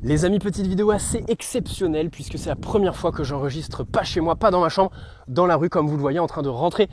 Les amis, petite vidéo assez exceptionnelle puisque c'est la première fois que j'enregistre pas chez moi, pas dans ma chambre, dans la rue comme vous le voyez en train de rentrer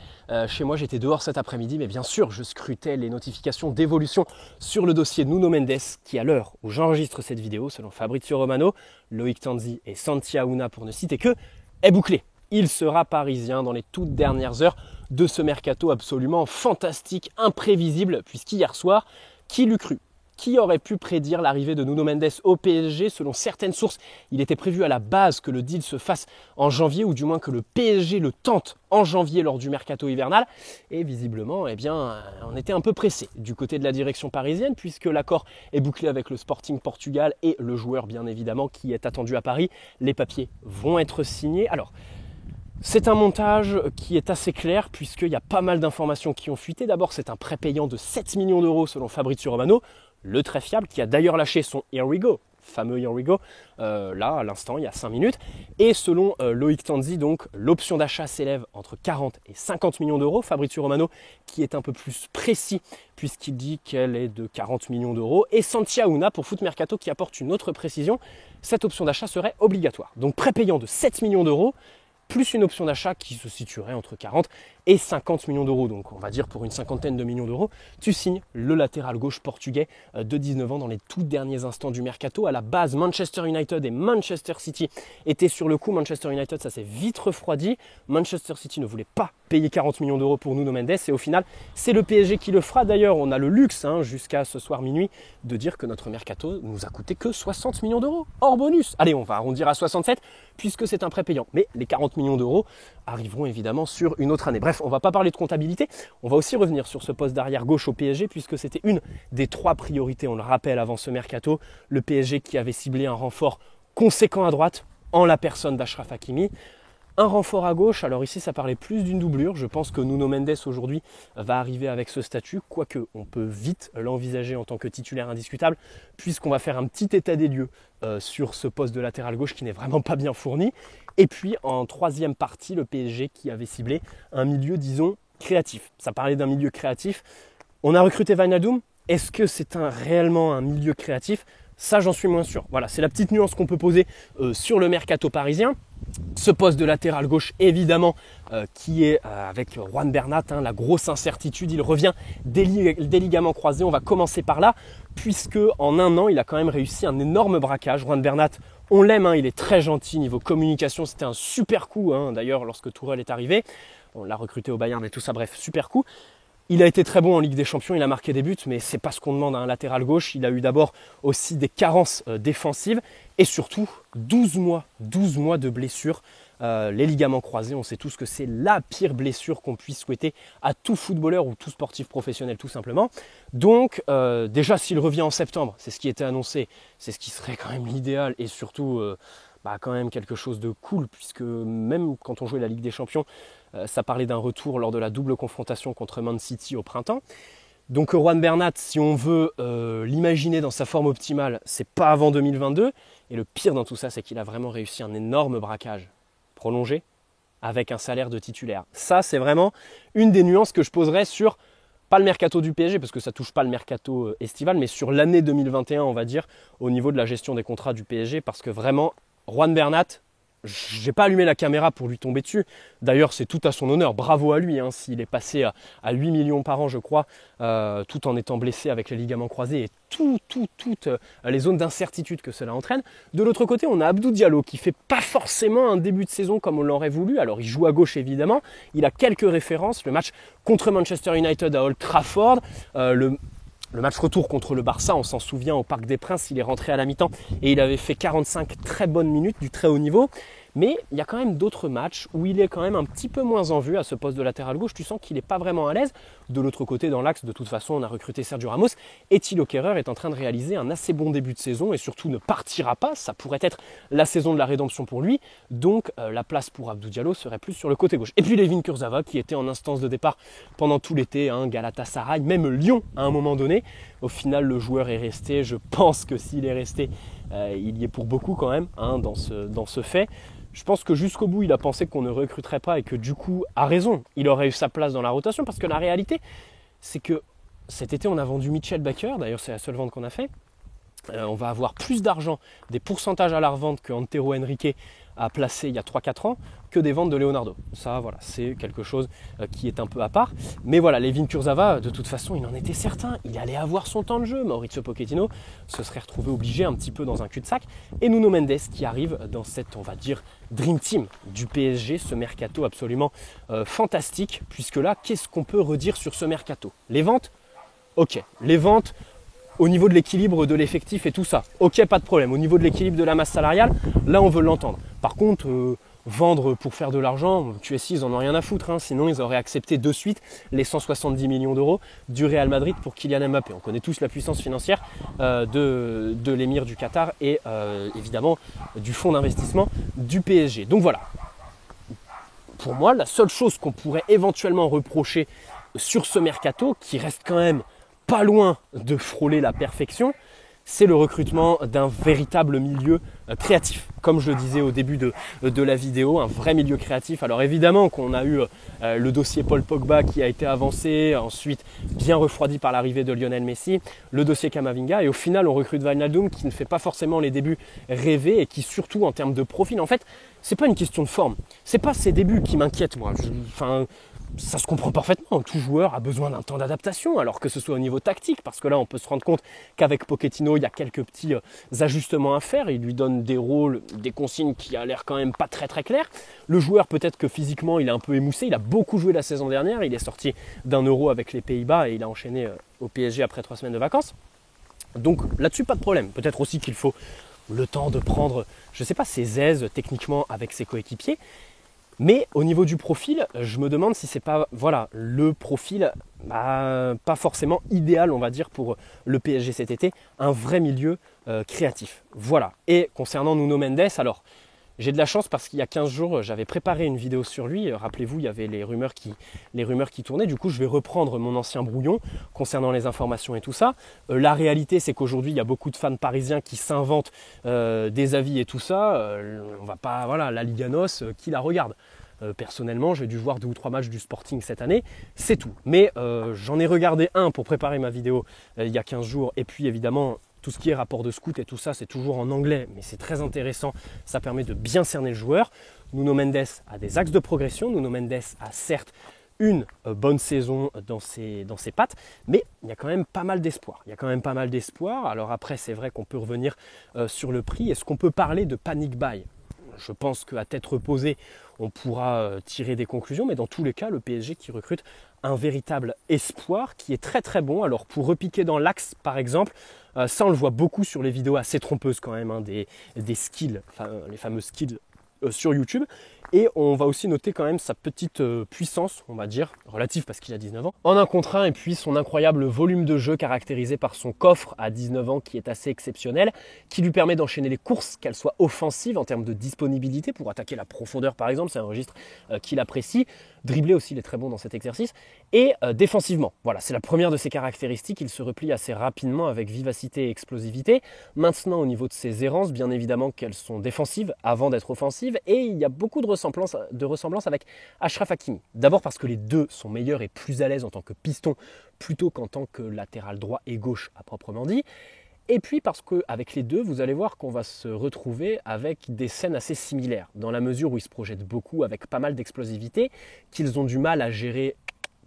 chez moi. J'étais dehors cet après-midi mais bien sûr je scrutais les notifications d'évolution sur le dossier de Nuno Mendes qui à l'heure où j'enregistre cette vidéo, selon Fabrizio Romano, Loïc Tanzi et Santi Aouna pour ne citer que, est bouclé. Il sera parisien dans les toutes dernières heures de ce mercato absolument fantastique, imprévisible puisqu'hier soir, qui l'eût cru ? Qui aurait pu prédire l'arrivée de Nuno Mendes au PSG? Selon certaines sources, il était prévu à la base que le deal se fasse en janvier, ou du moins que le PSG le tente en janvier lors du mercato hivernal. Et visiblement, on était un peu pressé du côté de la direction parisienne, puisque l'accord est bouclé avec le Sporting Portugal et le joueur, bien évidemment, qui est attendu à Paris. Les papiers vont être signés. Alors, c'est un montage qui est assez clair puisqu'il y a pas mal d'informations qui ont fuité. D'abord, c'est un prêt payant de 7 millions d'euros selon Fabrizio Romano, le très fiable, qui a d'ailleurs lâché son Here We Go, fameux Here We Go, là à l'instant, il y a 5 minutes. Et selon Loïc Tanzi, donc l'option d'achat s'élève entre 40 et 50 millions d'euros. Fabrizio Romano qui est un peu plus précis puisqu'il dit qu'elle est de 40 millions d'euros. Et Santi Aouna pour Foot Mercato qui apporte une autre précision, cette option d'achat serait obligatoire. Donc prêt payant de 7 millions d'euros, plus une option d'achat qui se situerait entre 40 et 50 millions d'euros. Donc on va dire pour une cinquantaine de millions d'euros, tu signes le latéral gauche portugais de 19 ans dans les tout derniers instants du mercato. À la base, Manchester United et Manchester City étaient sur le coup. Manchester United, ça s'est vite refroidi. Manchester City ne voulait pas payer 40 millions d'euros pour Nuno Mendes et au final, c'est le PSG qui le fera. D'ailleurs, on a le luxe jusqu'à ce soir minuit de dire que notre mercato nous a coûté que 60 millions d'euros hors bonus. Allez, on va arrondir à 67 puisque c'est un prêt payant. Mais les 40 millions d'euros arriveront évidemment sur une autre année. Bref, on ne va pas parler de comptabilité, on va aussi revenir sur ce poste d'arrière gauche au PSG puisque c'était une des 3 priorités, on le rappelle, avant ce mercato. Le PSG qui avait ciblé un renfort conséquent à droite en la personne d'Achraf Hakimi. Un renfort à gauche, alors ici ça parlait plus d'une doublure, je pense que Nuno Mendes aujourd'hui va arriver avec ce statut, quoique on peut vite l'envisager en tant que titulaire indiscutable, puisqu'on va faire un petit état des lieux sur ce poste de latéral gauche qui n'est vraiment pas bien fourni. Et puis en troisième partie, le PSG qui avait ciblé un milieu, disons, créatif. Ça parlait d'un milieu créatif. On a recruté Wijnaldum, est-ce que c'est réellement un milieu créatif ? Ça, j'en suis moins sûr. Voilà, c'est la petite nuance qu'on peut poser sur le mercato parisien. Ce poste de latéral gauche, évidemment, qui est avec Juan Bernat, la grosse incertitude. Il revient des ligaments croisés. On va commencer par là, puisque en un an, il a quand même réussi un énorme braquage. Juan Bernat, on l'aime, il est très gentil. Niveau communication, c'était un super coup. D'ailleurs, lorsque Tourelle est arrivé, on l'a recruté au Bayern et tout ça. Bref, super coup. Il a été très bon en Ligue des Champions, il a marqué des buts, mais c'est pas ce qu'on demande à un latéral gauche. Il a eu d'abord aussi des carences défensives et surtout 12 mois de blessures. Les ligaments croisés, on sait tous que c'est la pire blessure qu'on puisse souhaiter à tout footballeur ou tout sportif professionnel tout simplement. Donc déjà s'il revient en septembre, c'est ce qui était annoncé, c'est ce qui serait quand même l'idéal et surtout quand même quelque chose de cool puisque même quand on jouait la Ligue des Champions, ça parlait d'un retour lors de la double confrontation contre Man City au printemps. Donc Juan Bernat, si on veut l'imaginer dans sa forme optimale, c'est pas avant 2022. Et le pire dans tout ça, c'est qu'il a vraiment réussi un énorme braquage prolongé avec un salaire de titulaire. Ça, c'est vraiment une des nuances que je poserais sur, pas le mercato du PSG, parce que ça touche pas le mercato estival, mais sur l'année 2021, on va dire, au niveau de la gestion des contrats du PSG, parce que vraiment, Juan Bernat, j'ai pas allumé la caméra pour lui tomber dessus. D'ailleurs, c'est tout à son honneur. Bravo à lui. S'il est passé à 8 millions par an, je crois, tout en étant blessé avec les ligaments croisés et toutes les zones d'incertitude que cela entraîne. De l'autre côté, on a Abdou Diallo qui fait pas forcément un début de saison comme on l'aurait voulu. Alors, il joue à gauche évidemment. Il a quelques références. Le match contre Manchester United à Old Trafford, le match retour contre le Barça, on s'en souvient, au Parc des Princes, il est rentré à la mi-temps et il avait fait 45 très bonnes minutes du très haut niveau. Mais il y a quand même d'autres matchs où il est quand même un petit peu moins en vue à ce poste de latéral gauche. Tu sens qu'il n'est pas vraiment à l'aise. De l'autre côté, dans l'axe, de toute façon, on a recruté Sergio Ramos. Et Thilo Kehrer est en train de réaliser un assez bon début de saison et surtout ne partira pas. Ça pourrait être la saison de la rédemption pour lui. Donc la place pour Abdou Diallo serait plus sur le côté gauche. Et puis Layvin Kurzawa qui était en instance de départ pendant tout l'été, Galatasaray, même Lyon à un moment donné. Au final, le joueur est resté. Je pense que s'il est resté, il y est pour beaucoup quand même dans ce fait. Je pense que jusqu'au bout, il a pensé qu'on ne recruterait pas et que du coup, à raison, il aurait eu sa place dans la rotation parce que la réalité, c'est que cet été, on a vendu Mitchell Baker, d'ailleurs c'est la seule vente qu'on a fait. On va avoir plus d'argent, des pourcentages à la revente que Antero Henrique a placé il y a 3-4 ans que des ventes de Leonardo. Ça, voilà, c'est quelque chose qui est un peu à part. Mais voilà, Layvin Kurzawa, de toute façon, il en était certain. Il allait avoir son temps de jeu. Maurizio Pochettino se serait retrouvé obligé un petit peu dans un cul-de-sac. Et Nuno Mendes qui arrive dans cette, on va dire, Dream Team du PSG, ce mercato absolument fantastique. Puisque là, qu'est-ce qu'on peut redire sur ce mercato? Les ventes? Ok, les ventes. Au niveau de l'équilibre de l'effectif et tout ça, ok, pas de problème. Au niveau de l'équilibre de la masse salariale, là, on veut l'entendre. Par contre, vendre pour faire de l'argent, QSI, ils en ont rien à foutre. Hein, sinon, ils auraient accepté de suite les 170 millions d'euros du Real Madrid pour Kylian Mbappé. On connaît tous la puissance financière de l'émir du Qatar et évidemment du fonds d'investissement du PSG. Donc voilà, pour moi, la seule chose qu'on pourrait éventuellement reprocher sur ce mercato, qui reste quand même pas loin de frôler la perfection, c'est le recrutement d'un véritable milieu créatif. Comme je le disais au début de la vidéo, un vrai milieu créatif. Alors évidemment qu'on a eu le dossier Paul Pogba qui a été avancé, ensuite bien refroidi par l'arrivée de Lionel Messi, le dossier Camavinga, et au final on recrute Wijnaldum qui ne fait pas forcément les débuts rêvés et qui surtout en termes de profil, en fait, c'est pas une question de forme. C'est pas ses débuts qui m'inquiètent moi. Ça se comprend parfaitement, tout joueur a besoin d'un temps d'adaptation, alors que ce soit au niveau tactique, parce que là on peut se rendre compte qu'avec Pochettino il y a quelques petits ajustements à faire, il lui donne des rôles, des consignes qui a l'air quand même pas très très claires. Le joueur peut-être que physiquement il est un peu émoussé, il a beaucoup joué la saison dernière, il est sorti d'un Euro avec les Pays-Bas et il a enchaîné au PSG après 3 semaines de vacances. Donc là-dessus pas de problème, peut-être aussi qu'il faut le temps de prendre, je sais pas, ses aises techniquement avec ses coéquipiers. Mais au niveau du profil, je me demande si c'est pas le profil pas forcément idéal, on va dire, pour le PSG cet été, un vrai milieu créatif. Voilà. Et concernant Nuno Mendes, alors j'ai de la chance parce qu'il y a 15 jours, j'avais préparé une vidéo sur lui. Rappelez-vous, il y avait les rumeurs qui tournaient. Du coup, je vais reprendre mon ancien brouillon concernant les informations et tout ça. La réalité, c'est qu'aujourd'hui, il y a beaucoup de fans parisiens qui s'inventent des avis et tout ça. On va pas, la Liga NOS, qui la regarde? Personnellement, j'ai dû voir 2 ou 3 matchs du Sporting cette année, c'est tout. Mais j'en ai regardé un pour préparer ma vidéo il y a 15 jours. Et puis évidemment, tout ce qui est rapport de scout et tout ça, c'est toujours en anglais, mais c'est très intéressant. Ça permet de bien cerner le joueur. Nuno Mendes a des axes de progression. Nuno Mendes a certes une bonne saison dans ses pattes, mais il y a quand même pas mal d'espoir. Alors après, c'est vrai qu'on peut revenir sur le prix. Est-ce qu'on peut parler de panic buy? Je pense qu'à tête reposée, on pourra tirer des conclusions, mais dans tous les cas, le PSG qui recrute un véritable espoir qui est très très bon. Alors pour repiquer dans l'axe par exemple, ça on le voit beaucoup sur les vidéos assez trompeuses quand même, des skills, les fameux skills sur YouTube. Et on va aussi noter quand même sa petite puissance, on va dire, relative parce qu'il a 19 ans, en 1 contre 1, et puis son incroyable volume de jeu caractérisé par son coffre à 19 ans qui est assez exceptionnel, qui lui permet d'enchaîner les courses, qu'elles soient offensives en termes de disponibilité pour attaquer la profondeur par exemple, c'est un registre qu'il apprécie. Dribbler aussi, il est très bon dans cet exercice. Et défensivement, voilà, c'est la première de ses caractéristiques, il se replie assez rapidement avec vivacité et explosivité. Maintenant, au niveau de ses errances, bien évidemment qu'elles sont défensives avant d'être offensives, et il y a beaucoup de ressemblance avec Achraf Hakimi. D'abord parce que les deux sont meilleurs et plus à l'aise en tant que piston plutôt qu'en tant que latéral droit et gauche à proprement dit. Et puis parce qu'avec les deux, vous allez voir qu'on va se retrouver avec des scènes assez similaires, dans la mesure où ils se projettent beaucoup avec pas mal d'explosivité, qu'ils ont du mal à gérer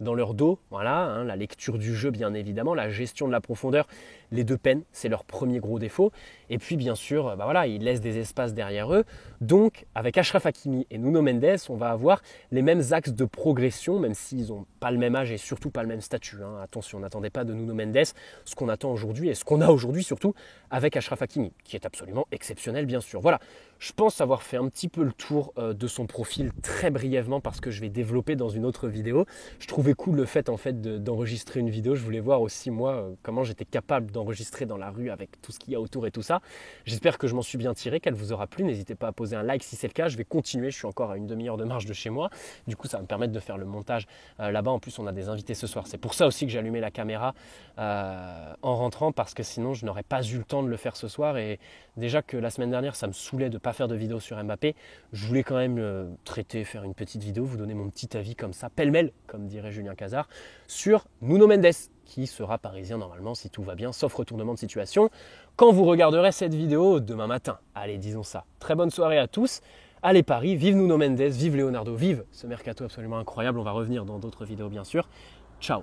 dans leur dos, la lecture du jeu bien évidemment, la gestion de la profondeur, les deux peinent, c'est leur premier gros défaut. Et puis bien sûr, ils laissent des espaces derrière eux. Donc avec Achraf Hakimi et Nuno Mendes, on va avoir les mêmes axes de progression, même s'ils n'ont pas le même âge et surtout pas le même statut. Attention, n'attendez pas de Nuno Mendes ce qu'on attend aujourd'hui et ce qu'on a aujourd'hui surtout avec Achraf Hakimi, qui est absolument exceptionnel bien sûr. Voilà, je pense avoir fait un petit peu le tour de son profil très brièvement parce que je vais développer dans une autre vidéo. Je trouvais cool le fait d'enregistrer une vidéo. Je voulais voir aussi moi comment j'étais capable d'enregistrer dans la rue avec tout ce qu'il y a autour et tout ça. J'espère que je m'en suis bien tiré, qu'elle vous aura plu. N'hésitez pas à poser un like si c'est le cas. Je vais continuer, je suis encore à une demi-heure de marche de chez moi. Du coup, ça va me permettre de faire le montage là-bas. En plus, on a des invités ce soir. C'est pour ça aussi que j'ai allumé la caméra en rentrant, parce que sinon, je n'aurais pas eu le temps de le faire ce soir. Et déjà que la semaine dernière, ça me saoulait de ne pas faire de vidéo sur Mbappé. Je voulais quand même faire une petite vidéo, vous donner mon petit avis comme ça, pêle-mêle, comme dirait Julien Cazard, sur Nuno Mendes. qui sera parisien normalement si tout va bien, sauf retournement de situation, quand vous regarderez cette vidéo demain matin. Allez, disons ça. Très bonne soirée à tous. Allez Paris, vive Nuno Mendes, vive Leonardo, vive ce mercato absolument incroyable. On va revenir dans d'autres vidéos bien sûr. Ciao.